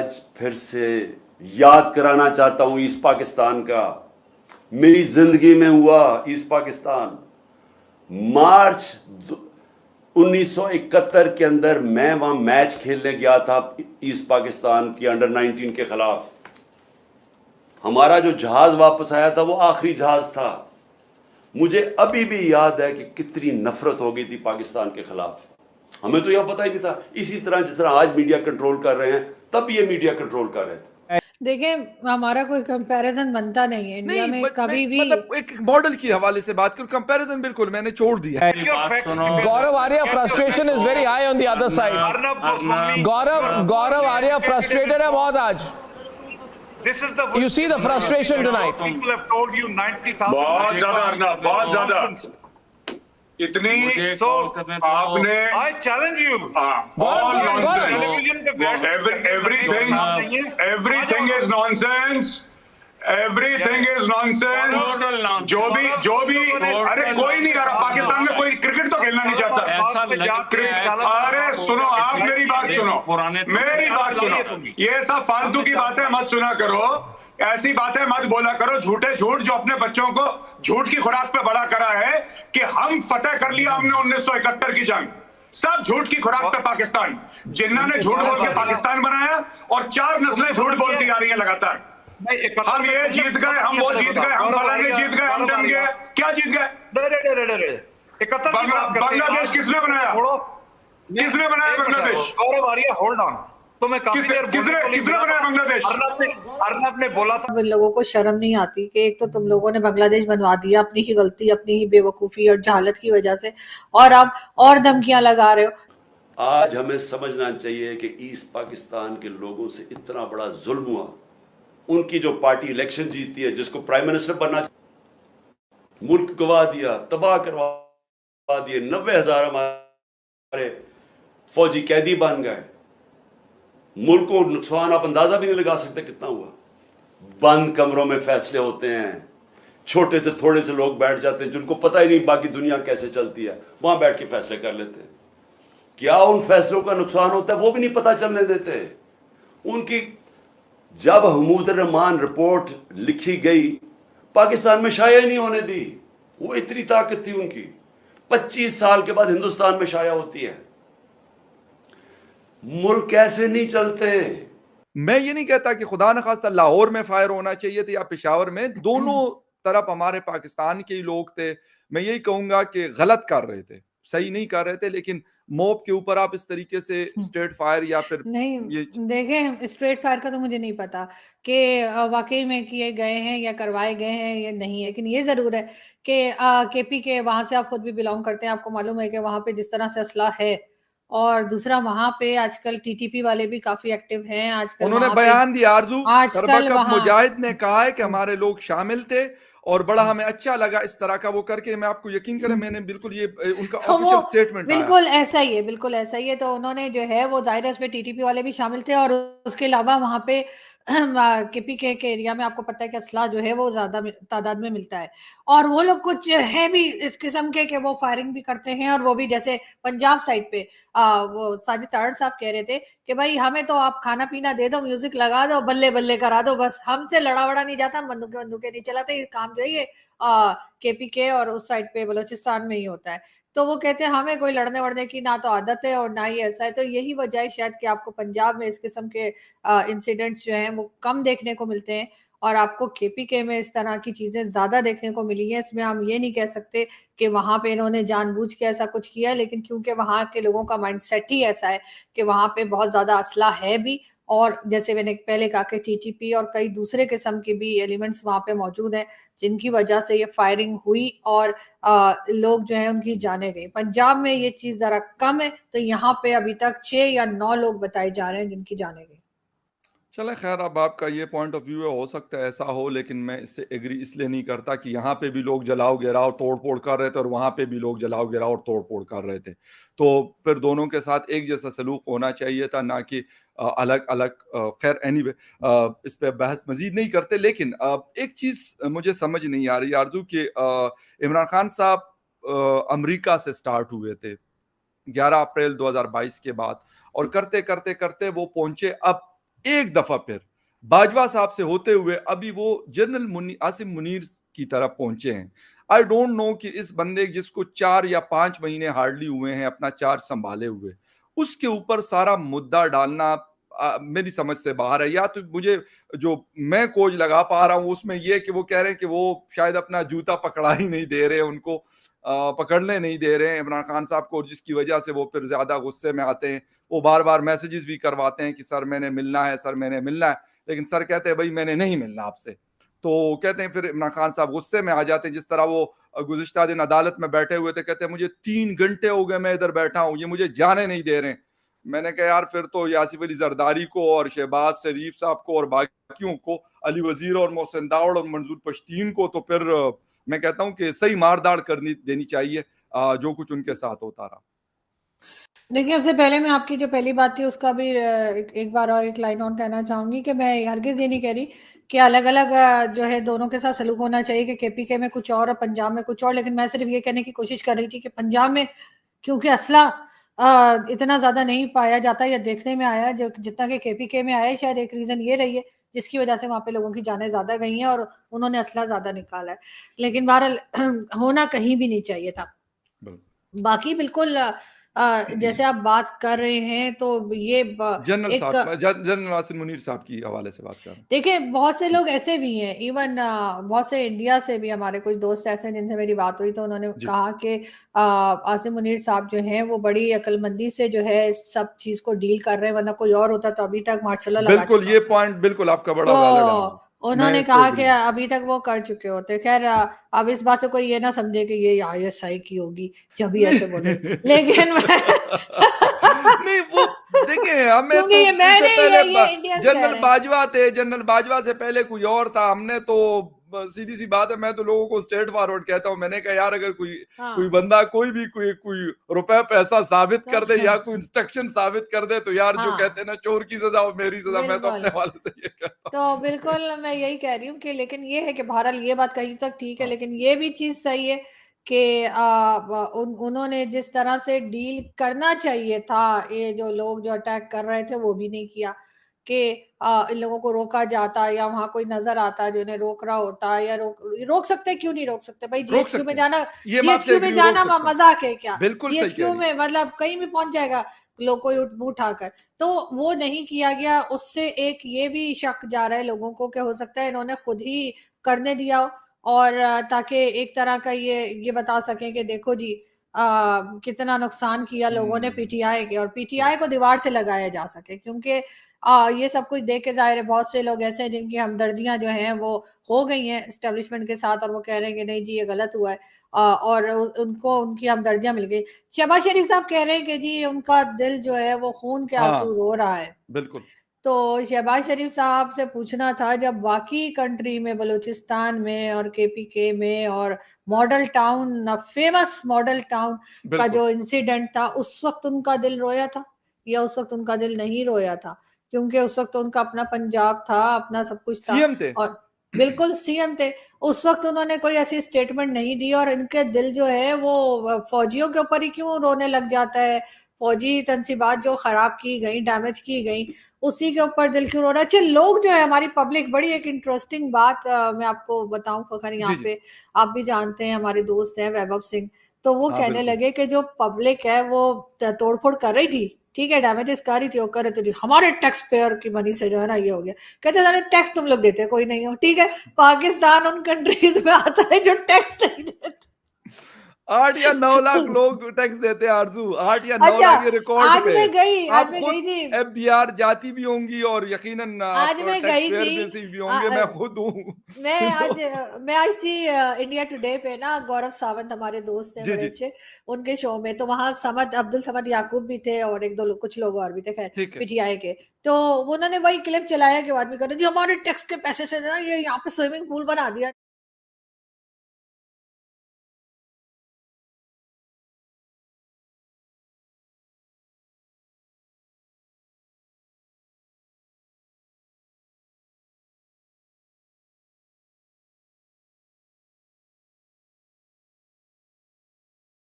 आज फिर से याद कराना चाहता हूं ईस्ट पाकिस्तान का। मेरी जिंदगी में हुआ ईस्ट पाकिस्तान। मार्च 1971 के अंदर मैं वहां मैच खेलने गया था ईस्ट पाकिस्तान की अंडर 19 के खिलाफ। हमारा जो जहाज वापस आया था वो आखिरी जहाज था। मुझे अभी भी याद है कि कितनी नफरत हो गई थी पाकिस्तान के खिलाफ। हमें तो यह पता ही नहीं था। इसी तरह जिस तरह आज मीडिया कंट्रोल कर रहे हैं, तब ये मीडिया कंट्रोल कर रहे थे। देखिए, हमारा कोई कंपैरिजन बनता नहीं है इंडिया में कभी भी। मतलब एक मॉडल की हवाले से बात करूं, कंपैरिजन बिल्कुल मैंने छोड़ दिया है। Gaurav Arya frustration is very high on the other side. Gaurav Arya frustrated है बहुत आज। This is the You see the frustration tonight. People have told you 90,000. बहुत ज्यादा अर्नब, बहुत ज्यादा। इतनी So आपने I challenge you. all nonsense. Television पे बैठ everything is nonsense. Everything is nonsense. जो भी अरे कोई नहीं आ रहा पाकिस्तान में, कोई क्रिकेट तो खेलना नहीं चाहता। अरे सुनो, आप मेरी बात सुनो, ये सब फालतू की बातें मत सुना करो, ऐसी बातें मत बोला करो, झूठ जो अपने बच्चों को झूठ की खुराक पे बड़ा करा है कि हम फतेह कर लिया हमने 1971 की जंग। सब झूठ की खुराक पे पाकिस्तान, जिन्ना ने झूठ बोल के पाकिस्तान बनाया और 4 नस्लें झूठ बोलती आ रही है लगातार। हम ये जीत गए, हम वो जीत गए, हम फलाने जीत गए, हम डम गए। क्या जीत गए? बांग्लादेश किसने बनाया? किसने बनाया बांग्लादेश? गौरव आर्या, होल्ड ऑन। तो मैं किसने बनाया बांग्लादेश? अर्नब ने बोला था। लोगों को शर्म नहीं आती कि एक तो तुम लोगों ने बांग्लादेश बनवा दिया अपनी ही गलती, अपनी ही बेवकूफी और जहालत की वजह से, और अब और धमकियां लगा रहे हो। आज हमें समझना चाहिए कि ईस्ट पाकिस्तान के लोगों से इतना बड़ा जुल्म हुआ। उनकी जो पार्टी इलेक्शन जीती है, जिसको प्राइम मिनिस्टर बनना, मुल्क गवा दिया, तबाह करवा दिए। 90,000 हमारे फौजी कैदी बन गए। मुल्क को नुकसान आप अंदाजा भी नहीं लगा सकते कितना हुआ। बंद कमरों में फैसले होते हैं, छोटे से थोड़े से लोग बैठ जाते हैं जिनको पता ही नहीं बाकी दुनिया कैसे चलती है, वहां बैठ के फैसले कर लेते हैं। क्या उन फैसलों का नुकसान होता है वो भी नहीं पता चलने देते। उनकी जब हमूद रहमान रिपोर्ट लिखी गई, पाकिस्तान में शाया ही नहीं होने दी। वो इतनी ताकत थी उनकी। 25 साल के बाद हिंदुस्तान में शाया होती है। मुल्क कैसे नहीं चलते। मैं ये नहीं कहता कि खुदा न खास्ता लाहौर में फायर होना चाहिए था या पेशावर में, दोनों तरफ हमारे पाकिस्तान के ही लोग थे। मैं यही कहूंगा कि गलत कर रहे थे, सही नहीं कर रहे थे, लेकिन मॉब के ऊपर आप इस तरीके से स्ट्रेट फायर या फिर नहीं, देखें, स्ट्रेट फायर का तो मुझे नहीं पता कि वाकई में किए गए हैं या करवाए गए हैं या नहीं, लेकिन ये जरूर है कि केपी के वहां से आप खुद भी बिलोंग करते हैं, आपको मालूम है कि वहां पे जिस तरह से असला है, और दूसरा वहां पे आजकल टीटीपी वाले भी काफी एक्टिव हैं। आजकल उन्होंने बयान दिया, आरजू आजकल मुजाहिद ने कहा है कि हमारे लोग शामिल थे और बड़ा हमें अच्छा लगा इस तरह का वो करके। मैं आपको यकीन करें, मैंने बिल्कुल ये उनका ऑफिशियल स्टेटमेंट बिल्कुल ऐसा ही है, बिल्कुल ऐसा ही है। तो उन्होंने जो है वो जाहिर है उसमें टीटीपी वाले भी शामिल थे, और उसके अलावा वहां पे केपी के एरिया में आपको पता है कि असला जो है वो ज्यादा तादाद में मिलता है, और वो लोग कुछ है भी इस किस्म के कि वो फायरिंग भी करते हैं। और वो भी जैसे पंजाब साइड पे वो साजिद तारड़ साहब कह रहे थे कि भाई हमें तो आप खाना पीना दे दो, म्यूजिक लगा दो, बल्ले बल्ले करा दो, बस हमसे लड़ा वड़ा नहीं जाता, बंदूकें नहीं चलाते। ये काम जो है ये केपी के और उस साइड पे बलोचिस्तान में ही होता है। तो वो कहते हैं हमें कोई लड़ने वड़ने की ना तो आदत है और ना ही ऐसा है। तो यही वजह है शायद कि आपको पंजाब में इस किस्म के इंसिडेंट्स जो हैं वो कम देखने को मिलते हैं, और आपको केपीके में इस तरह की चीजें ज्यादा देखने को मिली हैं। इसमें हम ये नहीं कह सकते कि वहां पे इन्होंने जानबूझ के ऐसा कुछ किया है, लेकिन क्योंकि वहां के लोगों का माइंडसेट ही ऐसा है कि वहां पे बहुत ज्यादा असला है भी, और जैसे मैंने पहले कहा कि टीटीपी और कई दूसरे किस्म के भी एलिमेंट्स वहां पे मौजूद हैं, जिनकी वजह से ये फायरिंग हुई और लोग जो है उनकी जाने गई। पंजाब में ये चीज जरा कम है, तो यहाँ पे अभी तक 6 या 9 लोग बताए जा रहे हैं जिनकी जाने गई। चले खैर, अब आपका ये पॉइंट ऑफ व्यू है, हो सकता है ऐसा हो, लेकिन मैं इससे एग्री इसलिए नहीं करता कि यहाँ पे भी लोग जलाओ गिराओ तोड़ फोड़ कर रहे थे और वहां पे भी लोग जलाओ गिराओ और तोड़ फोड़ कर रहे थे। तो फिर दोनों के साथ एक जैसा सलूक होना चाहिए था, ना कि अलग अलग। खैर एनीवे, इस पे बहस मजीद नहीं करते। लेकिन एक चीज मुझे समझ नहीं आ रही आरजू कि इमरान खान साहब अमेरिका से स्टार्ट हुए थे 11 अप्रैल 2022 के बाद, और करते करते करते वो पहुंचे अब एक दफा फिर बाजवा साहब से होते हुए अभी वो जनरल आसिम मुनीर की तरफ पहुंचे हैं। आई डोंट नो कि इस बंदे जिसको 4 या 5 महीने हार्डली हुए हैं अपना चार्ज संभाले हुए, उसके ऊपर सारा मुद्दा डालना मेरी समझ से बाहर है। या तो मुझे जो मैं खोज लगा पा रहा हूं उसमें ये कि वो कह रहे हैं कि वो शायद अपना जूता पकड़ा ही नहीं दे रहे, उनको पकड़ने नहीं दे रहे हैं इमरान खान साहब को, और जिसकी वजह से वो फिर ज्यादा गुस्से में आते हैं। वो बार बार मैसेजेस भी करवाते हैं कि सर मैंने मिलना है, सर मैंने मिलना है, लेकिन सर कहते हैं भाई मैंने नहीं मिलना आपसे। तो कहते हैं फिर इमरान खान साहब गुस्से में आ जाते हैं। जिस तरह वो गुज़िश्ता दिन अदालत में बैठे हुए थे, कहते हैं मुझे 3 घंटे हो गए मैं इधर बैठा हूं, ये मुझे जाने नहीं दे रहे हैं। मैंने कहा यार फिर तो यासिफ अली जरदारी को और शहबाज शरीफ साहब को और बाकियों को, अली वजीर और मोहसिन दाउड़ और मंजूर पश्तीन को तो फिर मैं कहता हूं कि सही मारदाड़ करनी देनी चाहिए जो कुछ उनके साथ होता रहा। देखिए, उससे पहले मैं आपकी जो पहली बात थी उसका भी एक बार और एक लाइन ऑन कहना चाहूंगी कि मैं हरगिज ये नहीं कह रही कि अलग अलग जो है दोनों के साथ सलूक होना चाहिए कि केपीके में कुछ और पंजाब में कुछ और। लेकिन मैं सिर्फ ये कहने की कोशिश कर रही थी कि पंजाब में क्योंकि असला इतना ज्यादा नहीं पाया जाता या देखने में आया जो जितना कि केपीके में आया, शायद एक रीजन ये रही है जिसकी वजह से वहां पे लोगों की जानें ज्यादा गई हैं और उन्होंने असला ज्यादा निकाला है। लेकिन बहरहाल होना कहीं भी नहीं चाहिए था। बाकी बिल्कुल जैसे आप बात कर रहे हैं तो ये जनरल आसिम मुनीर साहब की हवाले से बात कर रहे हैं। देखिए, बहुत से लोग ऐसे भी हैं, इवन बहुत से इंडिया से भी हमारे कुछ दोस्त ऐसे जिनसे मेरी बात हुई तो उन्होंने कहा कि आसिम मुनीर साहब जो हैं वो बड़ी अक्लमंदी से जो है सब चीज को डील कर रहे हैं, वरना कोई और होता तो अभी तक माशाल्लाह लगा बिल्कुल चुका ये होता। पॉइंट बिल्कुल आपका बड़ा तो वैलिड है। उन्होंने कहा कि अभी तक वो कर चुके होते। खैर अब इस बात से कोई ये ना समझे कि ये आईएसआई की होगी जब भी ऐसे बोले, लेकिन नहीं वो देखिए हमें क्योंकि तो ये मैं इससे नहीं, पहले ये इंडियंस कह जनरल रहे हैं। बाजवा थे, जनरल बाजवा से पहले कोई और था। हमने तो सीधी सी बात है, मैं तो लोगों को स्ट्रेट फॉरवर्ड कहता हूं। मैंने कहा यार अगर कोई बंदा कोई रुपए पैसा साबित कर दे या कोई इंस्ट्रक्शन साबित कर दे तो यार जो कहते हैं ना चोर की सजा और मेरी सजा, मैं तो अपने वाले से ये कहता तो बिल्कुल मैं यही कह रही हूँ कि लेकिन ये है कि बहरहाल ये बात कहीं तक ठीक है, लेकिन ये भी चीज सही है कि उन्होंने जिस तरह से डील करना चाहिए था, ये जो लोग जो अटैक कर रहे थे वो भी नहीं किया कि इन लोगों को रोका जाता या वहां कोई नजर आता जो इन्हें रोक रहा होता या रोक सकते, क्यों नहीं रोक सकते भाई? जीएचक्यू में जाना, जीएचक्यू में जाना मजाक है क्या? जीएचक्यू में मतलब कहीं भी पहुंच जाएगा लोग कोई उठाकर, तो वो नहीं किया गया। उससे एक ये भी शक जा रहा है लोगों को कि हो सकता है इन्होंने खुद ही करने दिया हो, और ताकि एक तरह का ये बता सकें कि देखो जी कितना नुकसान किया लोगों ने पीटीआई के, और पीटीआई को दीवार से लगाया जा सके। क्योंकि ये सब कुछ देख के जाहिर है बहुत से लोग ऐसे हैं जिनकी हमदर्दियां जो हैं वो हो गई हैं एस्टेब्लिशमेंट के साथ, और वो कह रहे हैं कि नहीं जी ये गलत हुआ है, और उनको उनकी हमदर्दियां मिल गई। शहबाज शरीफ साहब कह रहे हैं कि जी उनका दिल जो है वो खून के आंसू रो रहा है। बिल्कुल। तो शहबाज शरीफ साहब से पूछना था, जब बाकी कंट्री में बलूचिस्तान में और केपीके में और model town, famous model town का जो इंसिडेंट था, उस वक्त उनका दिल रोया था या उस वक्त उनका दिल नहीं रोया था? क्योंकि उस वक्त उनका अपना पंजाब था, अपना सब कुछ था, सीएम थे। और बिल्कुल सीएम थे। उस वक्त उन्होंने कोई ऐसी स्टेटमेंट नहीं दी, और इनके दिल जो है वो फौजियों के ऊपर ही क्यों रोने लग जाता है? फौजी तनसीबात जो खराब की गई, डैमेज की गई, उसी के ऊपर दिल क्यों रो रहा है? अच्छा, लोग जो है हमारी पब्लिक, बड़ी एक इंटरेस्टिंग बात मैं आपको बताऊं फखर, यहाँ पे आप भी जानते हैं हमारे दोस्त हैं वैभव सिंह, तो वो कहने लगे कि जो पब्लिक है वो तोड़फोड़ कर रही थी, ठीक है, डैमेजेस कर रही थी, वो कर रहे थे, हमारे टैक्स पेयर की मनी से जो है ना ये हो गया। कहते सारे टैक्स तुम लोग देते कोई नहीं हो, ठीक है, पाकिस्तान उन कंट्रीज में आता है जो टैक्स नहीं देते। 8 या 9 लाख लोग टैक्स देते हैं आरजू, 8 या 9 लाख ये रिकॉर्ड आज मैं गई थी, एफबीआर जाती भी होंगी और यकीनन आज मैं गई थी भी होंगे, मैं खुद हूँ। मैं आज थी इंडिया टुडे पे ना, गौरव सावंत हमारे दोस्त हैं बड़े अच्छे, उनके शो में, तो वहाँ अब्दुल समद याकूब भी थे और एक दो कुछ लोग और भी थे, खैर पीटीआई के। तो उन्होंने वही क्लिप चलाया कि आदमी कहते जी हमारे टैक्स के पैसे से ना ये यहाँ पे स्विमिंग पूल बना दिया।